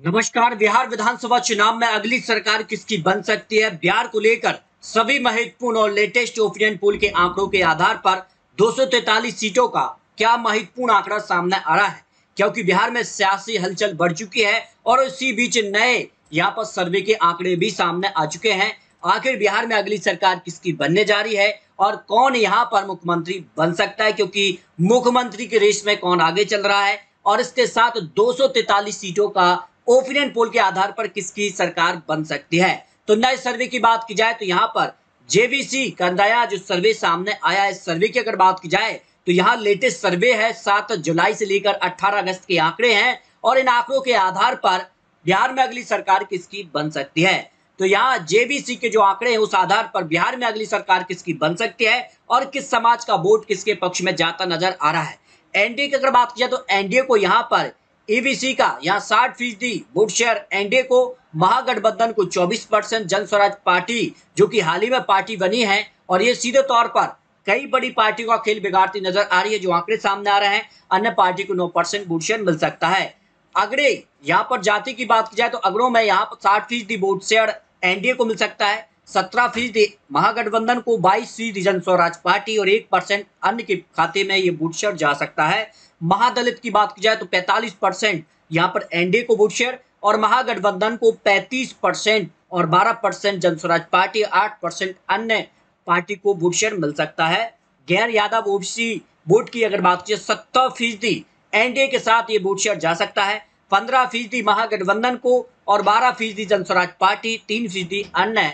नमस्कार। बिहार विधानसभा चुनाव में अगली सरकार किसकी बन सकती है, बिहार को लेकर सभी महत्वपूर्ण और लेटेस्ट ओपिनियन पोल के आंकड़ों के आधार पर 243 सीटों का क्या महत्वपूर्ण आंकड़ा सामने आ रहा है, क्योंकि बिहार में सियासी हलचल बढ़ चुकी है और इसी बीच नए यहाँ पर सर्वे के आंकड़े भी सामने आ चुके हैं। आखिर बिहार में अगली सरकार किसकी बनने जा रही है और कौन यहाँ पर मुख्यमंत्री बन सकता है, क्योंकि मुख्यमंत्री के रेस में कौन आगे चल रहा है और इसके साथ 243 सीटों का ओपिनियन पोल के आधार पर किसकी सरकार बन सकती है। तो नए सर्वे की बात की जाए तो यहाँ पर जेवीसी का नया जो सर्वे सामने आया है, इस सर्वे की अगर बात की जाए तो यहाँ लेटेस्ट सर्वे है, 7 जुलाई से लेकर 18 अगस्त के आंकड़े हैं और इन आंकड़ों के आधार पर बिहार में अगली सरकार किसकी बन सकती है। तो यहाँ जेवीसी के जो आंकड़े हैं उस आधार पर बिहार में अगली सरकार किसकी बन सकती है और किस समाज का वोट किसके पक्ष में जाता नजर आ रहा है। एनडीए की अगर बात की जाए तो एनडीए को यहाँ पर ईबीसी का यहाँ 60% वोट शेयर एनडीए को, महागठबंधन को 24%, जन स्वराज पार्टी जो कि हाल ही में पार्टी बनी है और ये सीधे तौर पर कई बड़ी पार्टियों का खेल बिगाड़ती नजर आ रही है। जो आंकड़े सामने आ रहे हैं, अन्य पार्टी को 9% वोट शेयर मिल सकता है। अगड़े यहाँ पर जाति की बात की जाए तो अगड़ों में यहाँ पर 60% वोट शेयर एनडीए को मिल सकता है, 17% महागठबंधन को, 22% जन स्वराज पार्टी और 1% अन्य के खाते में ये वोट शेयर जा सकता है। महादलित की बात की जाए तो 45% यहाँ पर एनडीए को वोट शेयर और महागठबंधन को 35% और 12% जन स्वराज पार्टी, 8% अन्य पार्टी को वोट शेयर मिल सकता है। गैर यादव ओबीसी वोट की अगर बात की 70% एनडीए के साथ ये वोट शेयर जा सकता है, 15% महागठबंधन को और 12% जन स्वराज पार्टी, 3% अन्य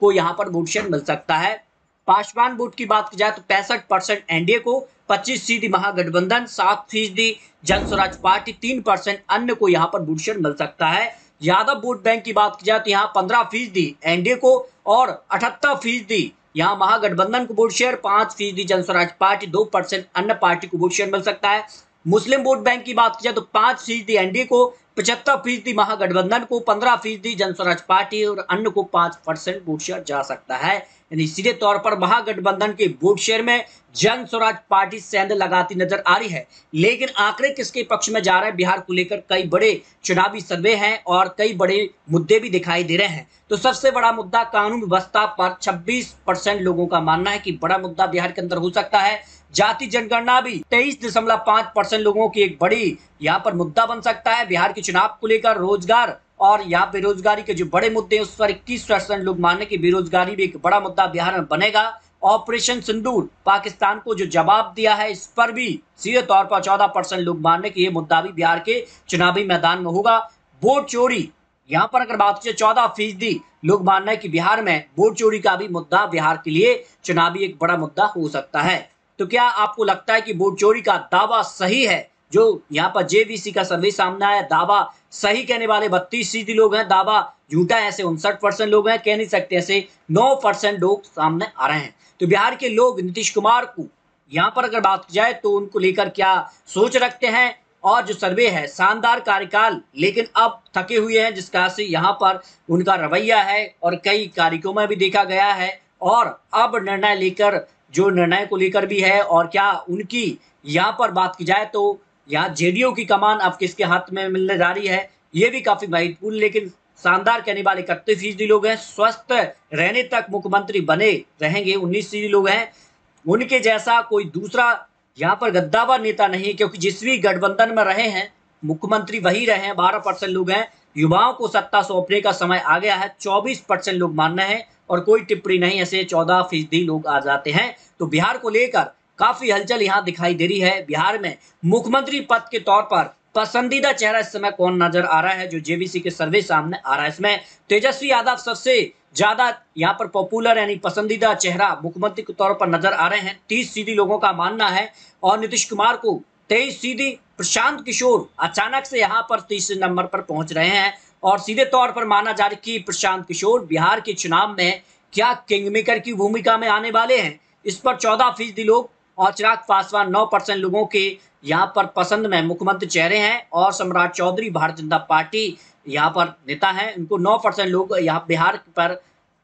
को यहाँ पर वोट शेयर मिल सकता है। पासवान वोट की बात की जाए तो 65% एनडीए को, 25% महागठबंधन, 7% जन स्वराज पार्टी, 3% अन्य को यहाँ पर वोट शेयर मिल सकता है। यादव वोट बैंक की बात की जाए तो यहाँ 15% एनडीए को और 78% यहाँ महागठबंधन को वोट शेयर, 5% जन स्वराज पार्टी, 2% अन्य पार्टी को वोट शेयर मिल सकता है। मुस्लिम वोट बैंक की बात की जाए तो 5% एनडीए को, 75% महागठबंधन को, 15% जन स्वराज पार्टी और अन्य को 5% वोट शेयर जा सकता है। यानी सीधे तौर पर महागठबंधन के वोट शेयर में जन स्वराज पार्टी सेंध लगाती नजर आ रही है। लेकिन आंकड़े किसके पक्ष में जा रहे हैं, बिहार को लेकर कई बड़े चुनावी सर्वे हैं और कई बड़े मुद्दे भी दिखाई दे रहे हैं। तो सबसे बड़ा मुद्दा कानून व्यवस्था पर 26% लोगों का मानना है कि बड़ा मुद्दा बिहार के अंदर हो सकता है। जाति जनगणना भी 23.5% लोगों की एक बड़ी यहाँ पर मुद्दा बन सकता है। बिहार के चुनाव को लेकर रोजगार और यहाँ बेरोजगारी के जो बड़े मुद्दे हैं उस पर 21% लोग मानने की बेरोजगारी भी एक बड़ा मुद्दा बिहार में बनेगा। ऑपरेशन सिंदूर, पाकिस्तान को जो जवाब दिया है इस पर भी सीधे तौर पर 14% लोग मानने की ये मुद्दा भी बिहार के चुनावी मैदान में होगा। वोट चोरी, यहाँ पर अगर बात की 14% लोग मानना है कि बिहार में वोट चोरी का भी मुद्दा बिहार के लिए चुनावी एक बड़ा मुद्दा हो सकता है। तो क्या आपको लगता है कि वोट चोरी का दावा सही है? जो यहाँ पर जेवीसी का सर्वे सामने आया, दावा सही कहने वाले 32% लोग हैं, दावा झूठा ऐसे 59% लोग हैं, कह नहीं सकते ऐसे 9% लोग सामने आ रहे हैं। तो बिहार के लोग नीतीश कुमार को यहाँ पर अगर बात की जाए तो उनको लेकर क्या सोच रखते हैं? और जो सर्वे है, शानदार कार्यकाल लेकिन अब थके हुए हैं, जिसका से यहाँ पर उनका रवैया है और कई कार्यक्रमों में भी देखा गया है और अब निर्णय लेकर जो निर्णय को लेकर भी है। और क्या उनकी यहाँ पर बात की जाए तो यहाँ जेडीयू की कमान अब किसके हाथ में मिलने जा रही है, ये भी काफी महत्वपूर्ण। लेकिन शानदार कहने वाले 31% लोग हैं, स्वस्थ रहने तक मुख्यमंत्री बने रहेंगे 19% लोग हैं। उनके जैसा कोई दूसरा यहाँ पर गद्दावर नेता नहीं, क्योंकि जिस भी गठबंधन में रहे हैं मुख्यमंत्री वही रहे हैं। 12% लोग हैं। युवाओं को सत्ता सौंपने का समय आ गया है, 24% लोग मानना है और कोई टिप्पणी नहीं, ऐसे 14% लोग आ जाते हैं। तो बिहार को लेकर काफी हलचल यहाँ दिखाई दे रही है। बिहार में मुख्यमंत्री पद के तौर पर पसंदीदा चेहरा इस समय कौन नजर आ रहा है, जो जेवीसी के सर्वे सामने आ रहा है, इसमें तेजस्वी यादव सबसे ज्यादा यहाँ पर पॉपुलर यानी पसंदीदा चेहरा मुख्यमंत्री के तौर पर नजर आ रहे हैं, 30% लोगों का मानना है। और नीतीश कुमार को 23%, प्रशांत किशोर अचानक से यहाँ पर 30 नंबर पर पहुंच रहे हैं और सीधे तौर पर माना जा रहा है कि प्रशांत किशोर बिहार के चुनाव में क्या किंगमेकर की भूमिका में आने वाले हैं, इस पर 14% लोग। और चिराग पासवान 9% लोगों के यहाँ पर पसंद में मुख्यमंत्री चेहरे हैं और सम्राट चौधरी भारतीय जनता पार्टी यहाँ पर नेता हैं, उनको 9% लोग यहाँ बिहार पर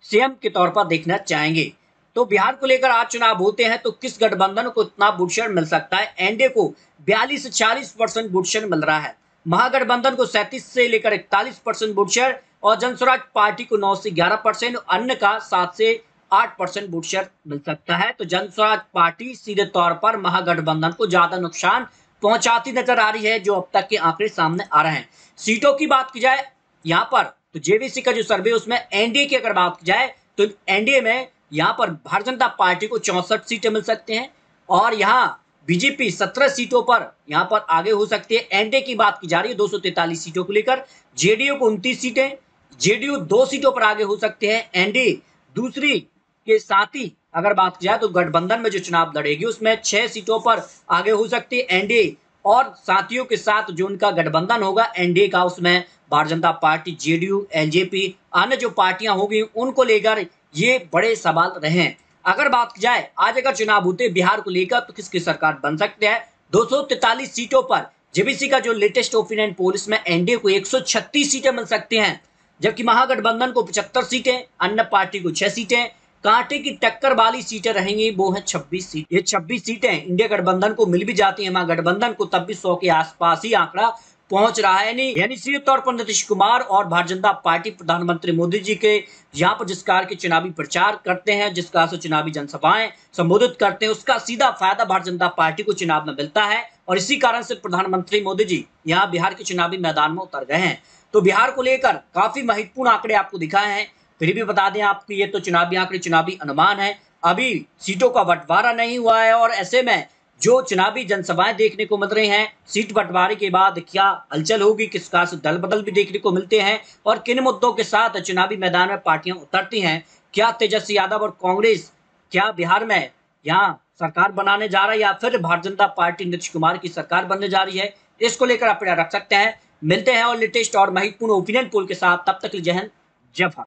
सीएम के तौर पर देखना चाहेंगे। तो बिहार को लेकर आज चुनाव होते हैं तो किस गठबंधन को इतना वोट शेयर मिल सकता है? एनडीए को 42 से 40% वोट शेयर मिल रहा है, महागठबंधन को 37 से लेकर 41% वोट शेयर और जनस्वराज पार्टी को 9 से 11%, अन्य का 7 से 8% वोट शेयर मिल सकता है। तो जनस्वराज पार्टी सीधे तौर पर महागठबंधन को ज्यादा नुकसान पहुंचाती नजर आ रही है, जो अब तक के आंकड़े सामने आ रहे हैं। सीटों की बात की जाए यहाँ पर, तो जेवीसी का जो सर्वे उसमें एनडीए की अगर बात की जाए तो एनडीए में यहाँ पर भारतीय जनता पार्टी को 64 सीटें मिल सकते हैं और यहाँ बीजेपी 17 सीटों पर यहाँ पर आगे हो सकती है। एनडीए की बात की जा रही है 243 सीटों को लेकर, जेडीयू को 29 सीटें, जेडीयू 2 सीटों पर आगे हो सकते हैं। एनडीए दूसरी के साथ ही अगर बात की जाए तो गठबंधन में जो चुनाव लड़ेगी उसमें 6 सीटों पर आगे हो सकती है एनडीए, और साथियों के साथ जो उनका गठबंधन होगा एनडीए का, उसमें Bharatiya Janata party, JDU, LJP, अन्य जो पार्टियां होगी उनको लेकर ये बड़े सवाल रहे हैं। अगर बात की जाए आज अगर चुनाव होते बिहार को लेकर तो किसकी सरकार बन सकते हैं, 243 सीटों पर जेबीसी का जो लेटेस्ट ओपिनियन पोल, इसमें एनडीए को 136 सीटें मिल सकती हैं, जबकि महागठबंधन को 75 सीटें, अन्य पार्टी को 6 सीटें, कांटे की टक्कर वाली सीटें रहेंगी वो है 26 सीट। ये 26 सीटें इंडिया गठबंधन को मिल भी जाती है महागठबंधन को, तब भी 100 के आसपास ही आंकड़ा पहुंच रहा है। यानी सीधे तौर पर नीतीश कुमार और भारतीय जनता पार्टी प्रधानमंत्री मोदी जी के यहाँ पर जिस कार के चुनावी प्रचार करते हैं, जिस कार से चुनावी जनसभाएं संबोधित करते हैं, उसका सीधा फायदा भारतीय जनता पार्टी को चुनाव में मिलता है और इसी कारण से प्रधानमंत्री मोदी जी यहाँ बिहार के चुनावी मैदान में उतर गए हैं। तो बिहार को लेकर काफी महत्वपूर्ण आंकड़े आपको दिखाए हैं। फिर भी बता दें आपको, ये तो चुनावी आंकड़े, चुनावी अनुमान है, अभी सीटों का बंटवारा नहीं हुआ है और ऐसे में जो चुनावी जनसभाएं देखने को मिल रही हैं, सीट बंटवारे के बाद क्या हलचल होगी, किस कार से दल बदल भी देखने को मिलते हैं और किन मुद्दों के साथ चुनावी मैदान में पार्टियां उतरती हैं, क्या तेजस्वी यादव और कांग्रेस क्या बिहार में यहाँ सरकार बनाने जा रहा है या फिर भारतीय जनता पार्टी नीतीश कुमार की सरकार बनने जा रही है, इसको लेकर आप रख सकते हैं। मिलते हैं और लेटेस्ट और महत्वपूर्ण ओपिनियन पोल के साथ, तब तक जय हिंद, जय भारत।